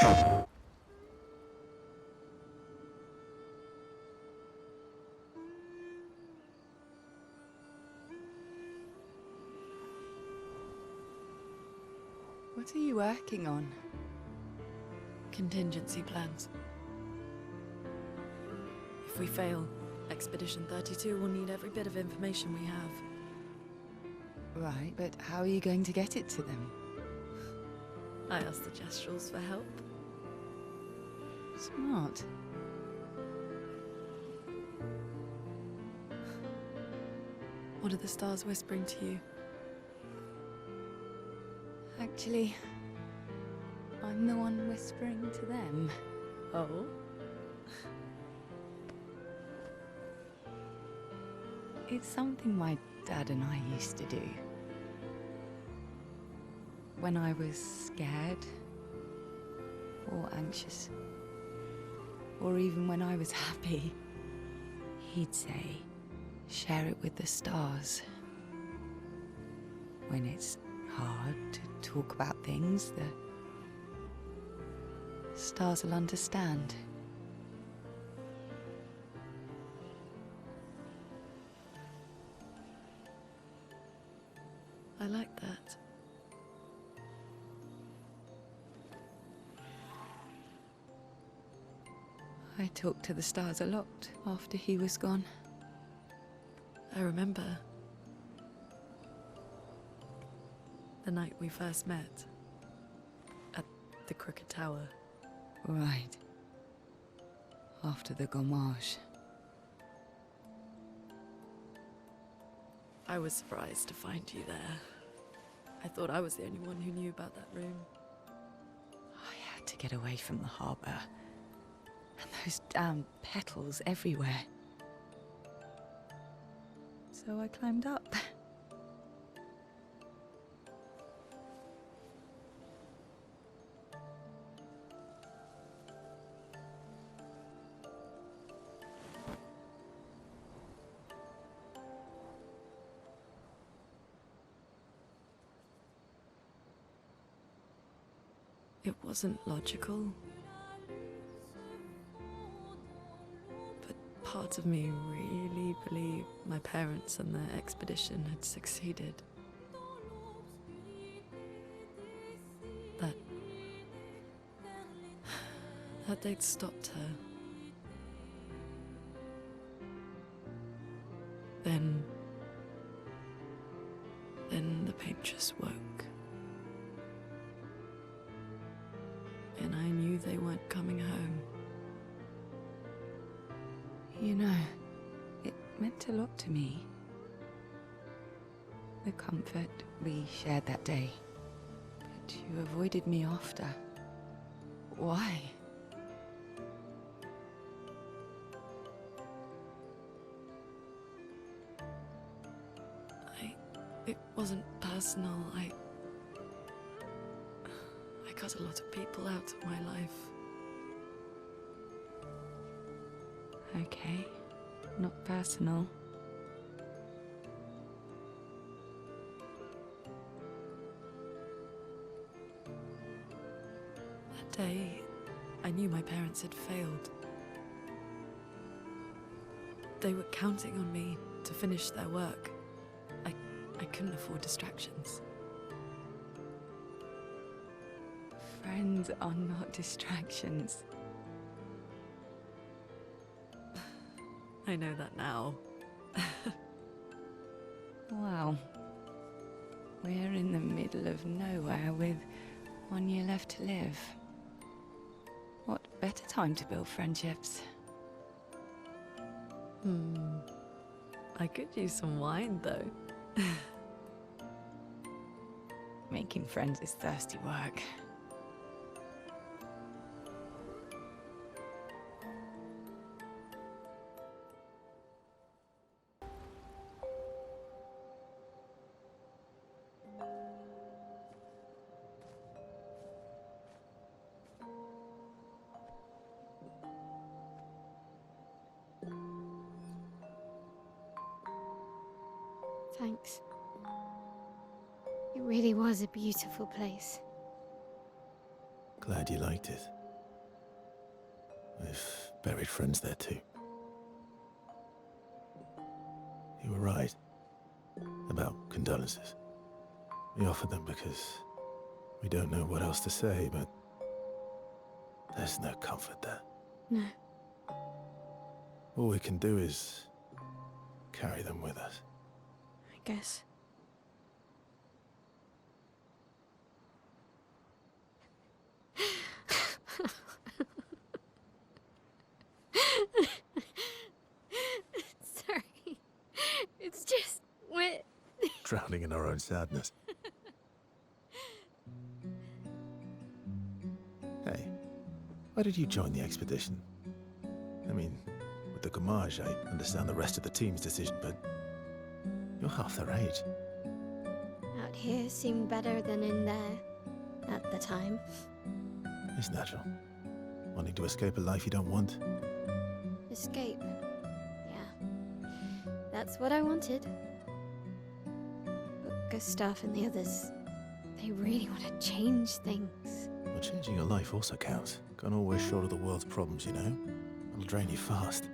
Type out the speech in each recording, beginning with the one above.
What are you working on? Contingency plans. If we fail, Expedition 32 will need every bit of information we have. Right, but how are you going to get it to them? I asked the Jestrals for help. Smart. What are the stars whispering to you? Actually, I'm the one whispering to them. Oh? It's something my dad and I used to do. When I was scared, or anxious, or even when I was happy, he'd say, share it with the stars. When it's hard to talk about things, the stars will understand. I like that. I talked to the stars a lot after he was gone. I remember the night we first met at the Crooked Tower. Right. After the Gommage. I was surprised to find you there. I thought I was the only one who knew about that room. I had to get away from the harbour. And those damn petals everywhere. So I climbed up. It wasn't logical. But part of me really believed my parents and their expedition had succeeded. That they'd stopped her. Then the paint just woke. And I knew they weren't coming home. You know, it meant a lot to me. The comfort we shared that day. But you avoided me after. Why? It wasn't personal. I cut a lot of people out of my life. Okay, not personal. That day, I knew my parents had failed. They were counting on me to finish their work. I couldn't afford distractions. Friends are not distractions. I know that now. Wow. We're in the middle of nowhere with 1 year left to live. What better time to build friendships? I could use some wine, though. Making friends is thirsty work. Thanks. It really was a beautiful place. Glad you liked it. We've buried friends there too. You were right about condolences. We offered them because we don't know what else to say, but there's no comfort there. No. All we can do is carry them with us. I guess. Sorry. It's just we're Drowning in our own sadness. Hey, why did you join the expedition? I mean, with the Gommage, I understand the rest of the team's decision, but you're half their age. out here seemed better than in there at the time. It's natural. Wanting to escape a life you don't want. Escape. Yeah. That's what I wanted. But Gustav and the others, they really want to change things. Well, changing your life also counts. Can't always shoulder the world's problems, you know? It'll drain you fast.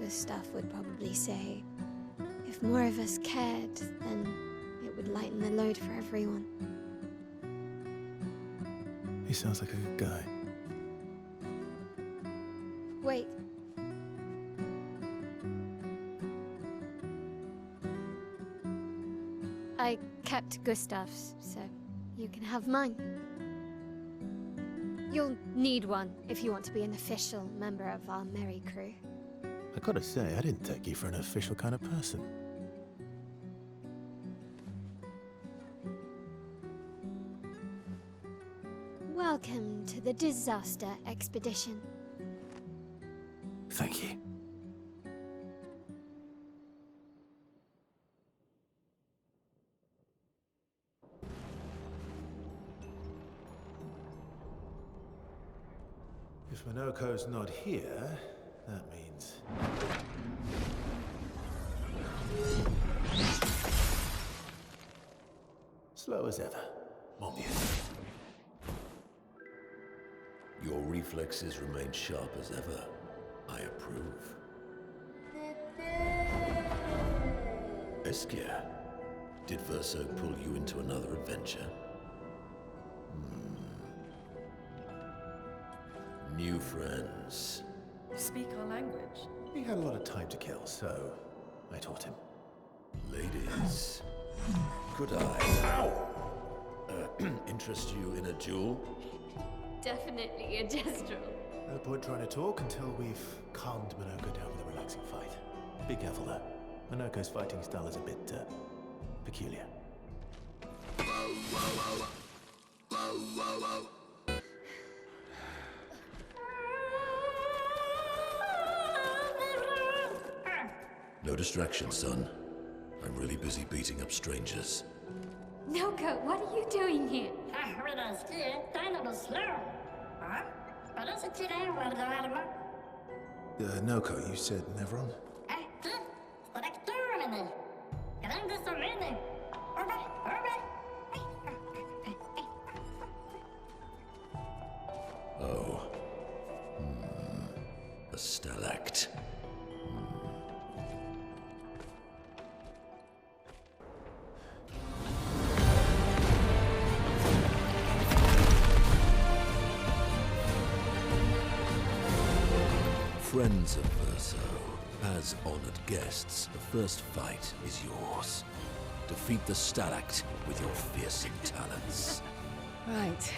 Gustav would probably say, if more of us cared, then it would lighten the load for everyone. He sounds like a good guy. Wait. I kept Gustav's, so you can have mine. You'll need one if you want to be an official member of our merry crew. I gotta say, I didn't take you for an official kind of person. Welcome to the disaster expedition. Thank you. If Minoko's not here, that means... slow as ever. Mon Dieu. Your reflexes remain sharp as ever. I approve. Esquire, did Verso pull you into another adventure? New friends. Speak our language. He had a lot of time to kill, so I taught him. Ladies, could I interest you in a duel? Definitely a gestural. No point trying to talk until we've calmed Minoko down with a relaxing fight. Be careful though. Minoko's fighting style is a bit, peculiar. No distraction, son. I'm really busy beating up strangers. Noko, what are you doing here? Noko, you said Nevron? Oh. A stalact. Friends of Verso, as honored guests, the first fight is yours. Defeat the Stalact with your fearsome talents. Right.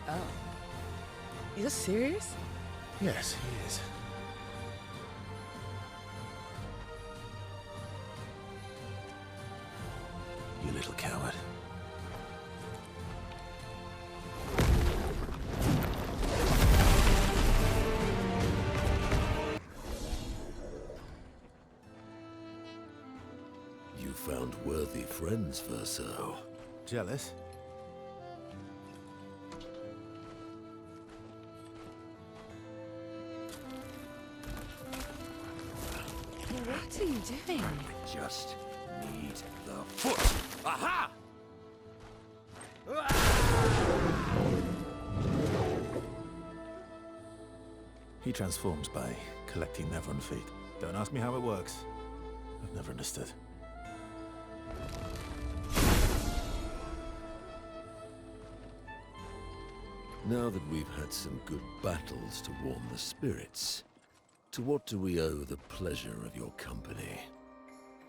Oh. You're serious? Yes, he is. You little coward. You found worthy friends, Verso. Jealous? What are you doing? Just need the foot. Aha! He transforms by collecting Nevron feet. Don't ask me how it works. I've never understood. Now that we've had some good battles to warm the spirits, to what do we owe the pleasure of your company?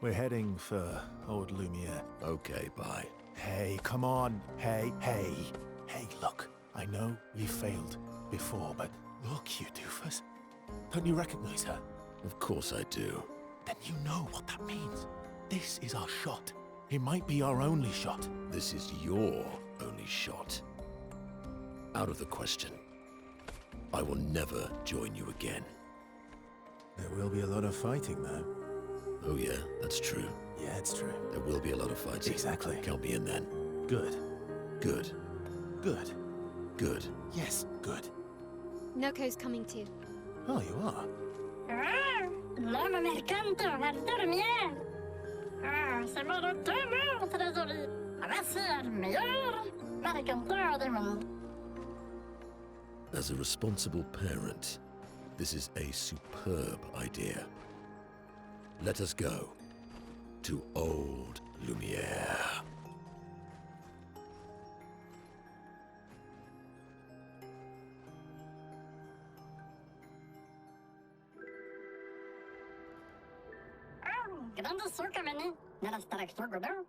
We're heading for Old Lumiere. Okay, bye. Hey, come on. Hey. Hey, look. I know we failed before, but look, you doofus. Don't you recognize her? Of course I do. Then you know what that means. This is our shot. It might be our only shot. This is your only shot. Out of the question. I will never join you again. There will be a lot of fighting, though. Oh yeah, that's true. Yeah, it's true. There will be a lot of fighting. Exactly. Count me in then. Good. Good. Good. Good. Yes, good. Noko's coming too. Oh, you are? L'homme mercante al dormir. C'est mon retour, trésorier. Voici le meilleur mercanteur du monde. As a responsible parent, this is a superb idea. Let us go to Old Lumiere. Grande sucameni, nella straktor godo.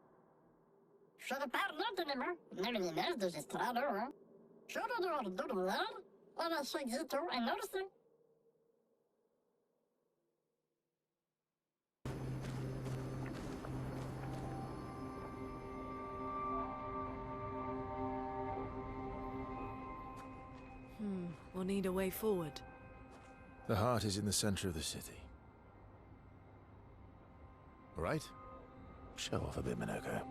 Should parlo de nema, neminines de gestrado. Should do ordular, ona shagito en orse. We'll need a way forward. The heart is in the center of the city. All right? Show off a bit, Minoko.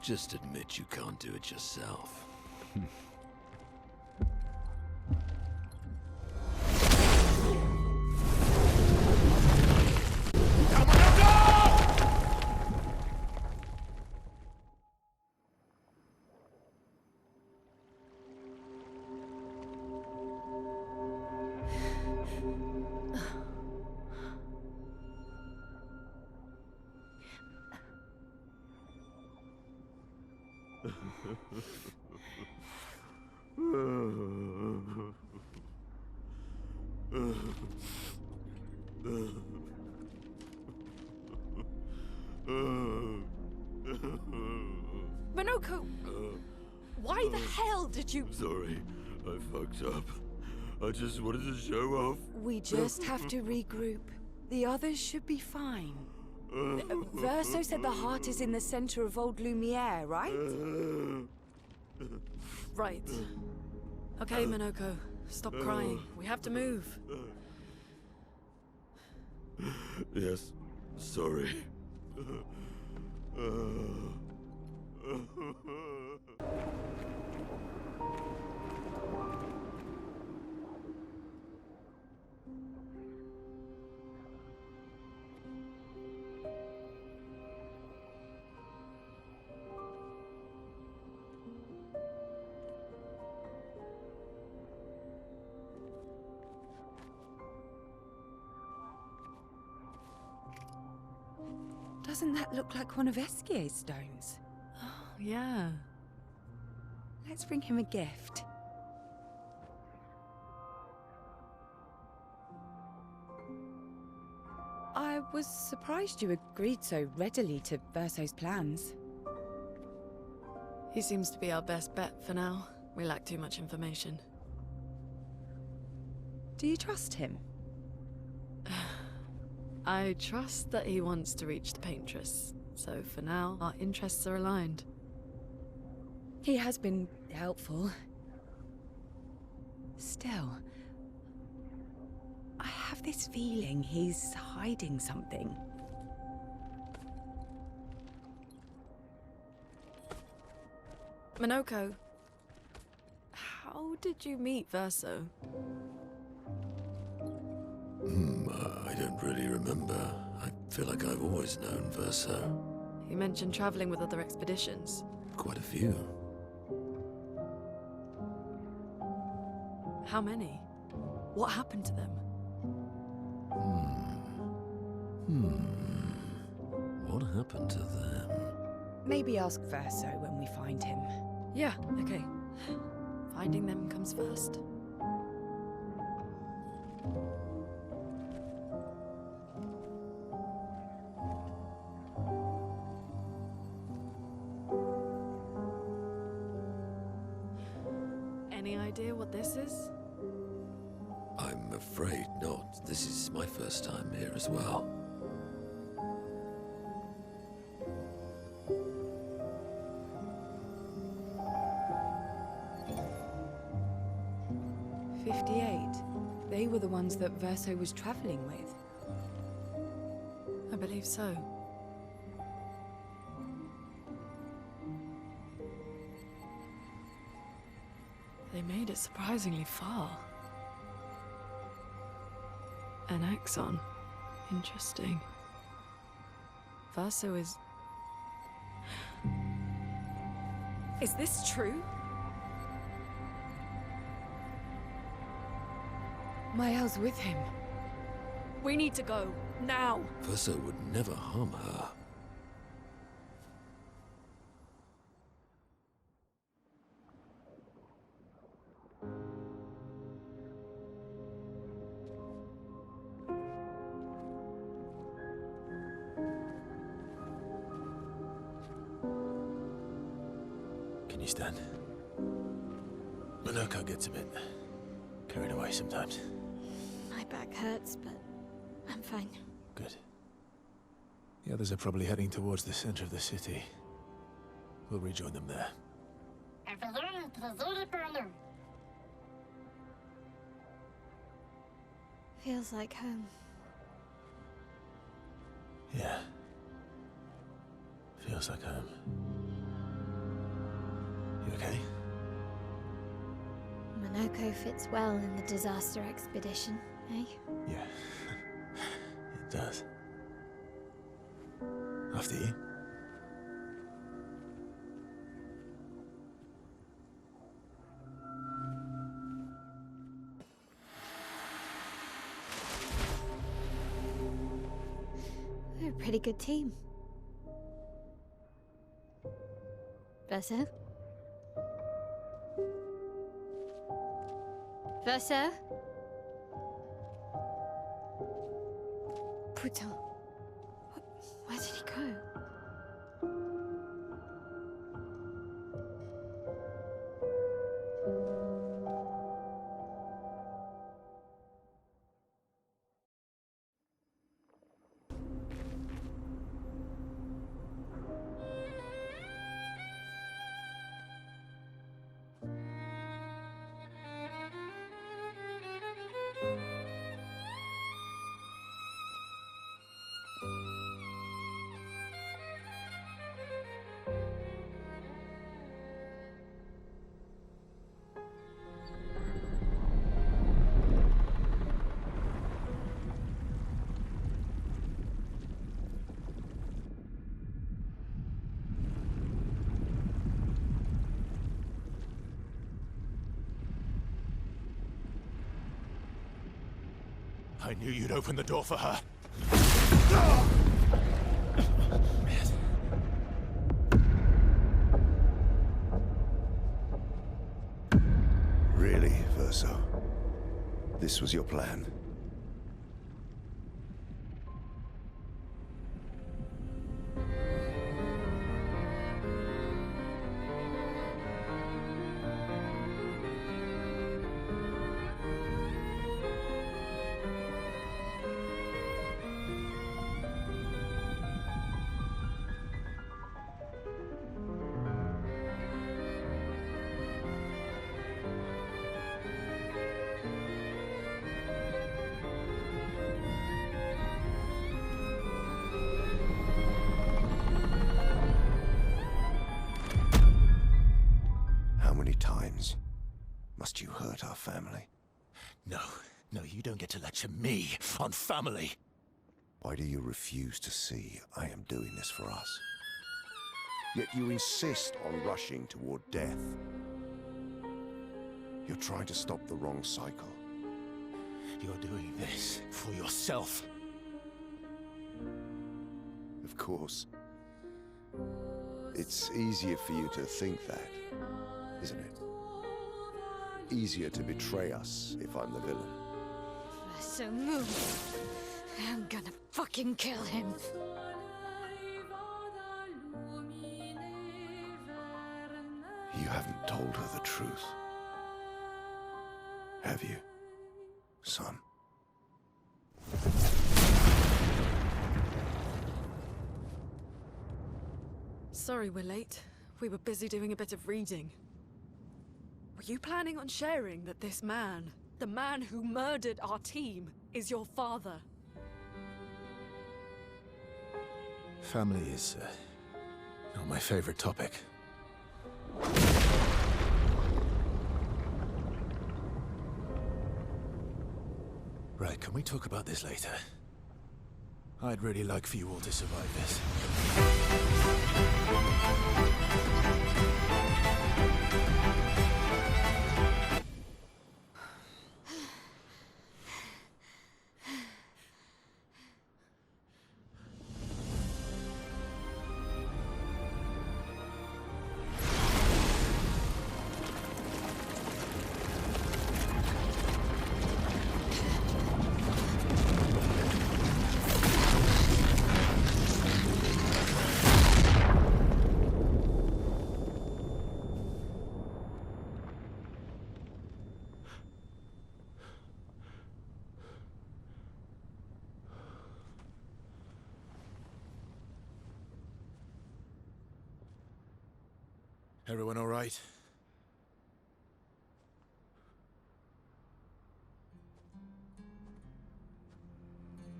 Just admit you can't do it yourself. Minoko! Why the hell did you... Sorry, I fucked up. I just wanted to show off. We just have to regroup. The others should be fine. Verso said the heart is in the center of Old Lumiere, right? Right. Okay, Minoko. Stop crying. We have to move. Yes, sorry. Doesn't that look like one of Esquier's stones? Oh, yeah. Let's bring him a gift. I was surprised you agreed so readily to Verso's plans. He seems to be our best bet for now. We lack too much information. Do you trust him? I trust that he wants to reach the Paintress, so for now, our interests are aligned. He has been helpful. Still, I have this feeling he's hiding something. Minoko, how did you meet Verso? I don't really remember. I feel like I've always known Verso. You mentioned traveling with other expeditions. Quite a few. How many? What happened to them? What happened to them? Maybe ask Verso when we find him. Yeah, okay. Finding them comes first. Any idea what this is? I'm afraid not. This is my first time here as well. They were the ones that Verso was traveling with. I believe so. They made it surprisingly far. An Axon. Interesting. Verso is... Is this true? Mael's with him. We need to go. Now! Verso would never harm her. Can you stand? Minoko gets a bit carried away sometimes. My back hurts, but I'm fine. Good. The others are probably heading towards the center of the city. We'll rejoin them there. Feels like home. Yeah. Feels like home. You okay? Minoko fits well in the disaster expedition, eh? Yeah. It does. After you. We're a pretty good team. Verso? Verso? Putain. Where did he go? I knew you'd open the door for her. Really, Verso? This was your plan? How many times must you hurt our family? No, you don't get to lecture me on family. Why do you refuse to see I am doing this for us? Yet you insist on rushing toward death. You're trying to stop the wrong cycle. You're doing this for yourself. Of course. It's easier for you to think that, isn't it? Easier to betray us if I'm the villain. So move. I'm gonna fucking kill him. You haven't told her the truth. Have you, son? Sorry we're late. We were busy doing a bit of reading. Were you planning on sharing that this man, the man who murdered our team, is your father? Family is not my favorite topic. Right, can we talk about this later? I'd really like for you all to survive this. Everyone all right?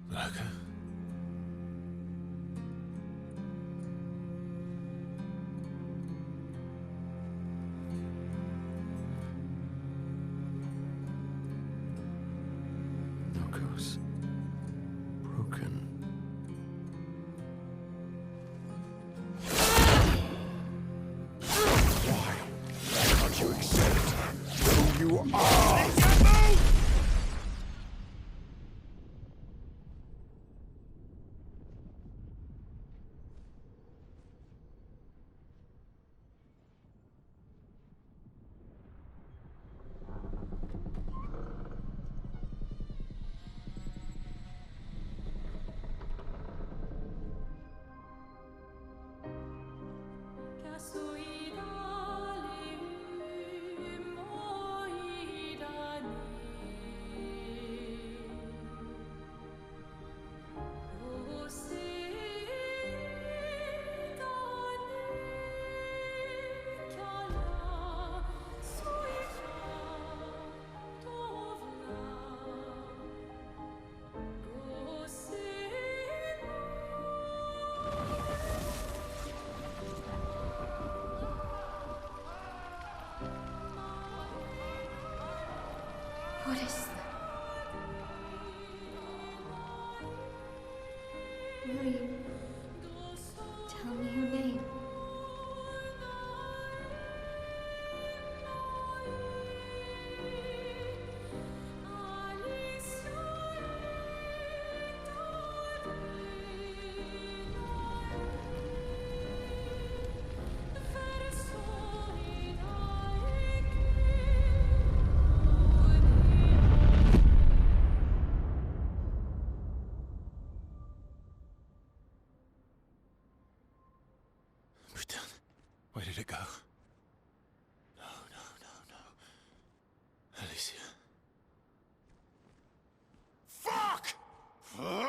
Lurker? Knuckles. Broken. Can't you accept who you are? What is that? Will you tell me your name? We're done. Where did it go? No, no, no, no. Alicia. Fuck! Oh,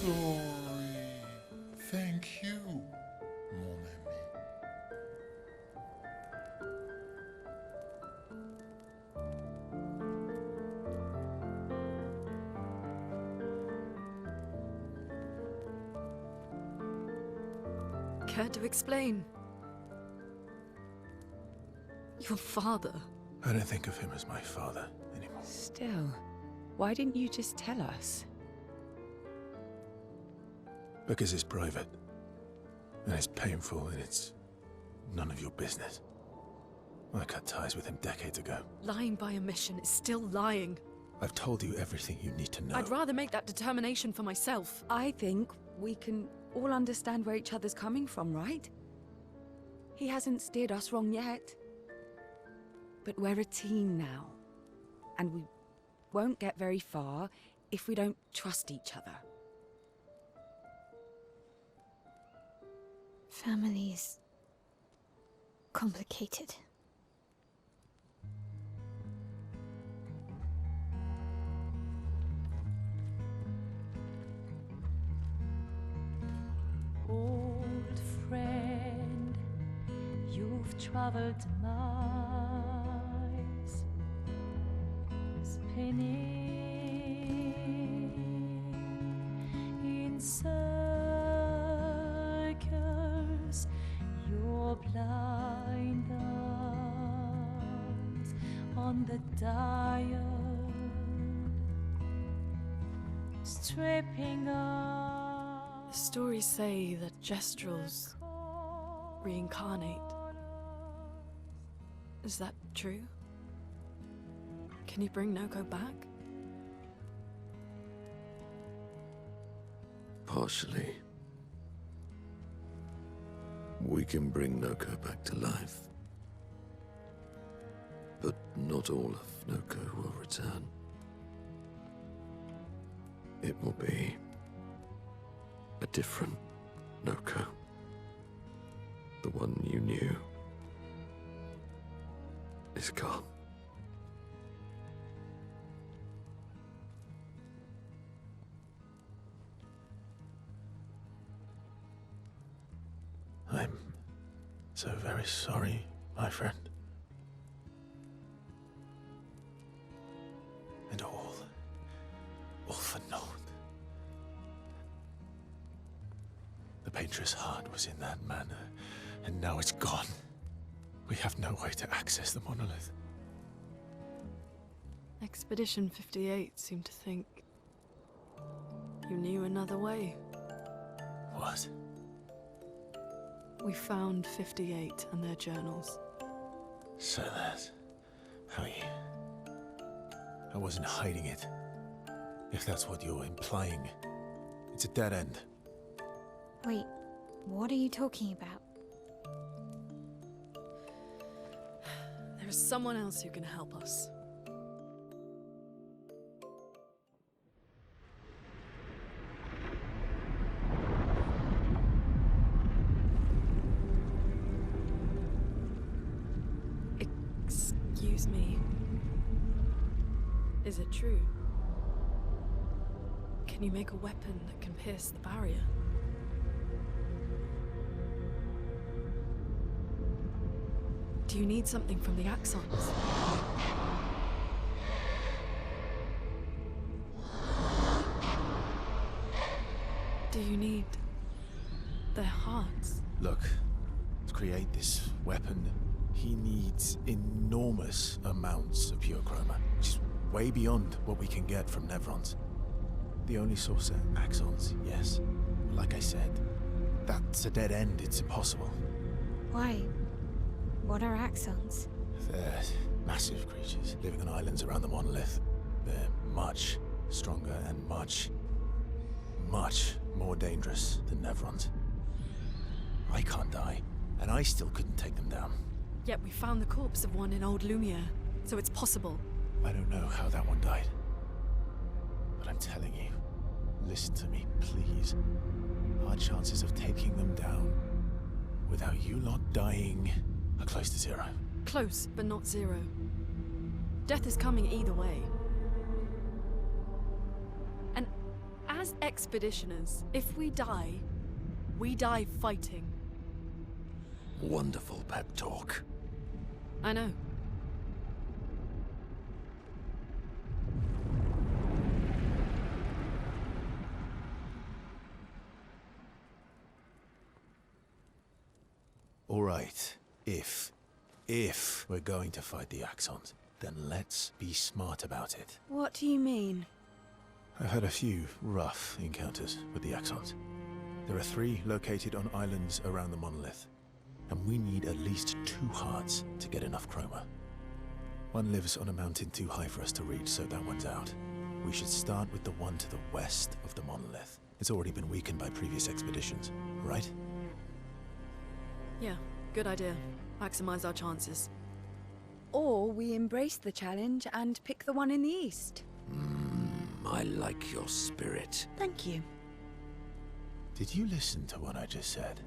Dory. Thank you, mon ami. Care to explain? Your father? I don't think of him as my father anymore. Still, why didn't you just tell us? Because it's private. And it's painful, and it's none of your business. I cut ties with him decades ago. Lying by omission is still lying. I've told you everything you need to know. I'd rather make that determination for myself. I think we can all understand where each other's coming from, right? He hasn't steered us wrong yet. But we're a team now. And we won't get very far if we don't trust each other. Family's complicated. Old friend, you've traveled miles, spinning in circles, your blind eyes on the dial, stripping off. The stories say that Gestrels reincarnate. Is that true? Can you bring Noko back? Partially. We can bring Noko back to life. But not all of Noko will return. It will be a different Noko. The one you knew is gone. I'm so very sorry, my friend. And all for naught. The Painter's heart was in that manor, and now it's gone. We have no way to access the monolith. Expedition 58 seemed to think you knew another way. What? We found 58 and their journals. So that's how you... I wasn't hiding it. If that's what you're implying. It's a dead end. Wait, what are you talking about? There is someone else who can help us. Excuse me. Is it true? Can you make a weapon that can pierce the barrier? Do you need something from the Axons? Do you need their hearts? Look, to create this weapon, he needs enormous amounts of pure chroma, which is way beyond what we can get from Nevrons. The only source are Axons, yes. Like I said, that's a dead end, it's impossible. Why? What are Axons? They're massive creatures living on islands around the monolith. They're much stronger and much more dangerous than Nevrons. I can't die, and I still couldn't take them down. Yet we found the corpse of one in Old Lumiere, so it's possible. I don't know how that one died. But I'm telling you, listen to me, please. Our chances of taking them down without you lot dying are close to zero. Close, but not zero. Death is coming either way. And as expeditioners, if we die fighting. Wonderful pep talk. I know. All right, if If we're going to fight the Axons, then let's be smart about it. What do you mean? I've had a few rough encounters with the Axons. There are 3 located on islands around the monolith, and we need at least 2 hearts to get enough chroma. One lives on a mountain too high for us to reach, so that one's out. We should start with the one to the west of the monolith. It's already been weakened by previous expeditions, right? Yeah, good idea. Maximize our chances. Or we embrace the challenge and pick the one in the east. I like your spirit. Thank you. Did you listen to what I just said?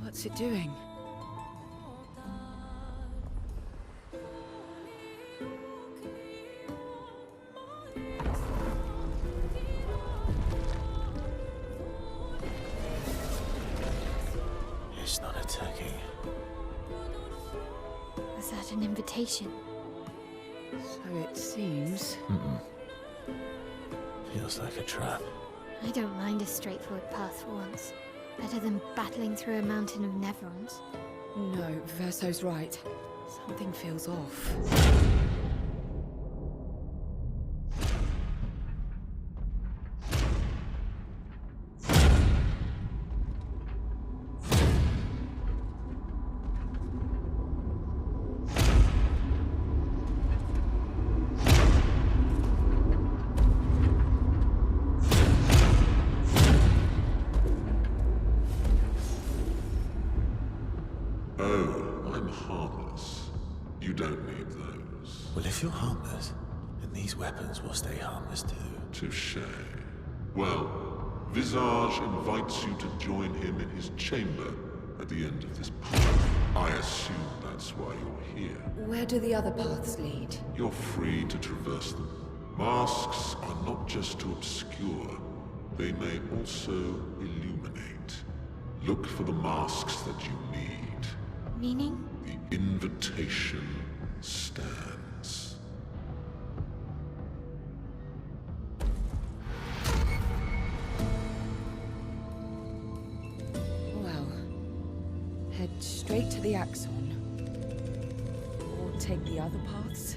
What's it doing? It's not attacking. Was that an invitation? So it seems. Feels like a trap. I don't mind a straightforward path for once. Better than battling through a mountain of Nevrons. No, Verso's right. Something feels off. Oh, I'm harmless. You don't need those. Well, if you're harmless, then these weapons will stay harmless too. Touché. Well, Visage invites you to join him in his chamber at the end of this path. I assume that's why you're here. Where do the other paths lead? You're free to traverse them. Masks are not just to obscure, they may also illuminate. Look for the masks that you need. Meaning? The invitation stands. Well, head straight to the Axon. Or take the other paths.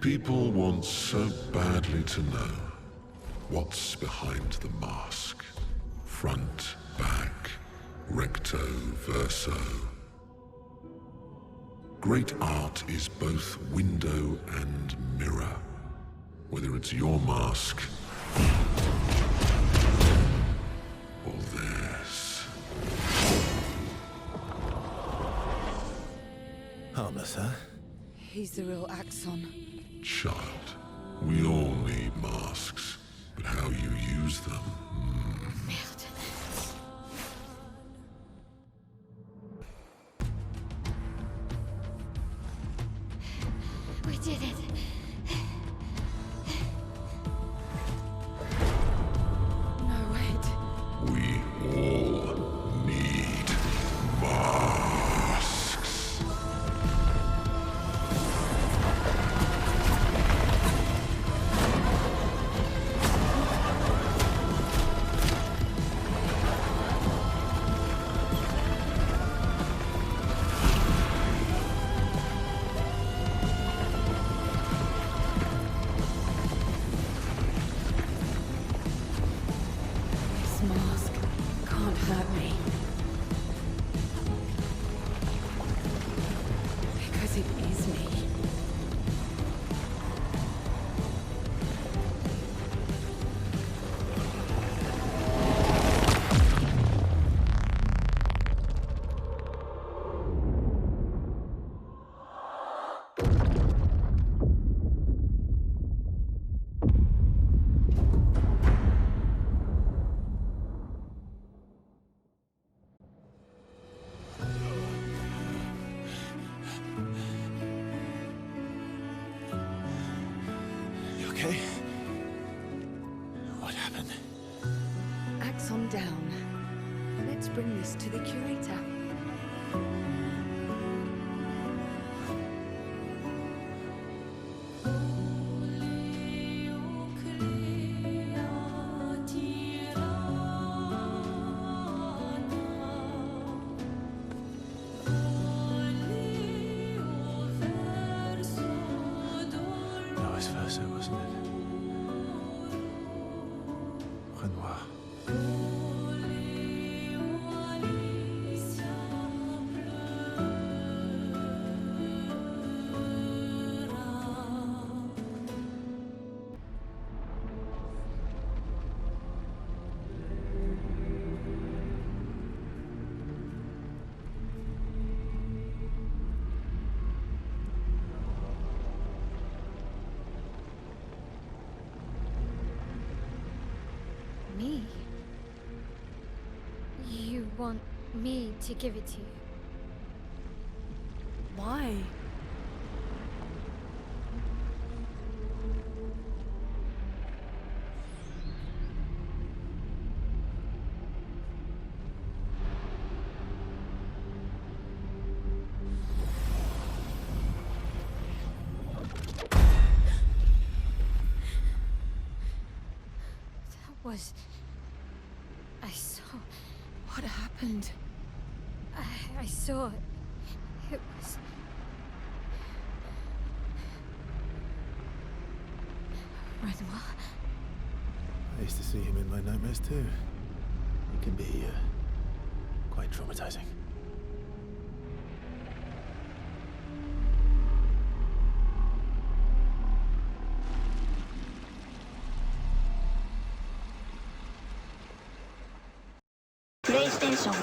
People want so badly to know what's behind the mask. Front, back, recto, verso. Great art is both window and mirror. Whether it's your mask or theirs. Harmless, huh? He's the real Axon. Child, we all need masks, but how you use them. Merde. We did it. No, wait. We all need masks. This mask can't hurt me. Because it is me. You okay? What happened? Axon down. Let's bring this to the curator. That was Verso, wasn't it? Renoir. Me? You want me to give it to you? Why? That was... I saw... What happened? I saw... It was... Renoir? I used to see him in my nightmares too. It can be quite traumatizing. PlayStation